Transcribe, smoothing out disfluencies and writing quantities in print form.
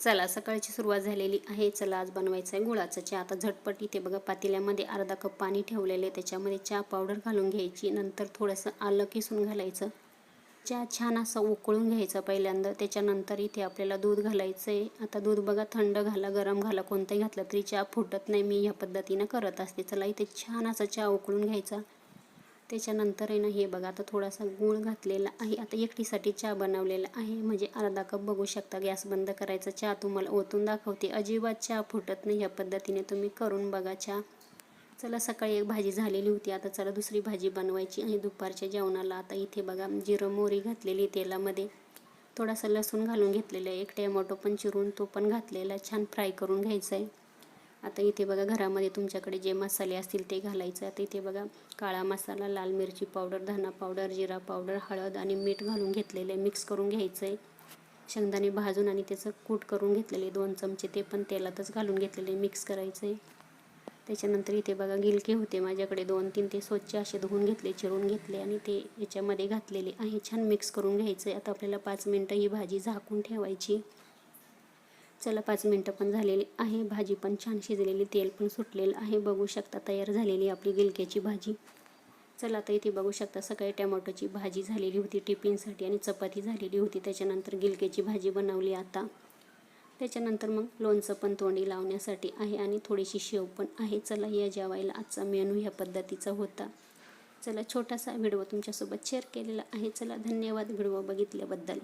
चला सकाळची सुरुवात झालेली आहे. चला आज बनवायचं आहे गुळाचा चहा. आता झटपट इथे बघा पातेल्यामध्ये अर्धा कप पाणी ठेवलेले, त्याच्यामध्ये चहा पावडर घालून घ्यायची. नंतर थोडंसं आलं किसून घालायचं. चहा छान असा उकळून घ्यायचा पहिल्यांदा. त्याच्यानंतर इथे आपल्याला दूध घालायचं आहे. आता दूध बघा थंड घाला, गरम घाला, कोणतंही घातलं तरी चहा फुटत नाही. मी ह्या पद्धतीनं करत असते. चला इथे छान असा चहा उकळून घ्यायचा. त्याच्यानंतर आहे ना हे बघा आता थोडासा गूळ घातलेला आहे. आता एकटीसाठी चहा बनवलेला आहे, म्हणजे अर्धा कप बघू शकता. गॅस बंद करायचा. चहा तुम्हाला ओतून दाखवते. अजिबात चहा फुटत नाही. ह्या पद्धतीने तुम्ही करून बघा चहा. चला सकाळी एक भाजी झालेली होती. आता चला दुसरी भाजी बनवायची आणि दुपारच्या जेवणाला आता इथे बघा जिरं मोहरी घातलेली तेलामध्ये. थोडासा लसूण घालून घेतलेला आहे. एक टोमॅटो पण चिरून तो पण घातलेला, छान फ्राय करून घ्यायचा आहे. आता इथे बघा घरामध्ये तुमच्याकडे जे मसाले असतील ते घालायचे. आता इथे बघा काळा मसाला, लाल मिरची पावडर, धना पावडर, जिरा पावडर, हळद आणि मीठ घालून घेतलेले मिक्स करून घ्यायचं आहे. शेंगदाणे भाजून आणि त्याचं कूट करून घेतलेले 2 चमचे, ते पण तेलातच घालून घेतलेले मिक्स करायचं आहे. त्याच्यानंतर इथे बघा गिलके होते माझ्याकडे 2-3, ते स्वच्छ असे धुवून घेतले, चिरून घेतले आणि ते याच्यामध्ये घातलेले आहे. छान मिक्स करून घ्यायचं आहे. आता आपल्याला 5 मिनटं ही भाजी झाकून ठेवायची. चला 5 मिनटं पण झालेली आहे. भाजी पण छान शिजलेली, तेल पण सुटलेलं आहे. बघू शकता तयार झालेली आपली गिलक्याची भाजी. चला आता इथे बघू शकता सकाळी टोमॅटोची भाजी झालेली होती टिफिनसाठी आणि चपाती झालेली होती. त्याच्यानंतर गिलक्याची भाजी बनवली आता. त्याच्यानंतर मग लोणचं पण तोंडी लावण्यासाठी आहे आणि थोडीशी शेव पण आहे. चला या जेवायला. आजचा मेनू ह्या पद्धतीचा होता. चला छोटासा व्हिडिओ तुमच्यासोबत शेअर केलेला आहे. चला धन्यवाद व्हिडिओ बघितल्याबद्दल.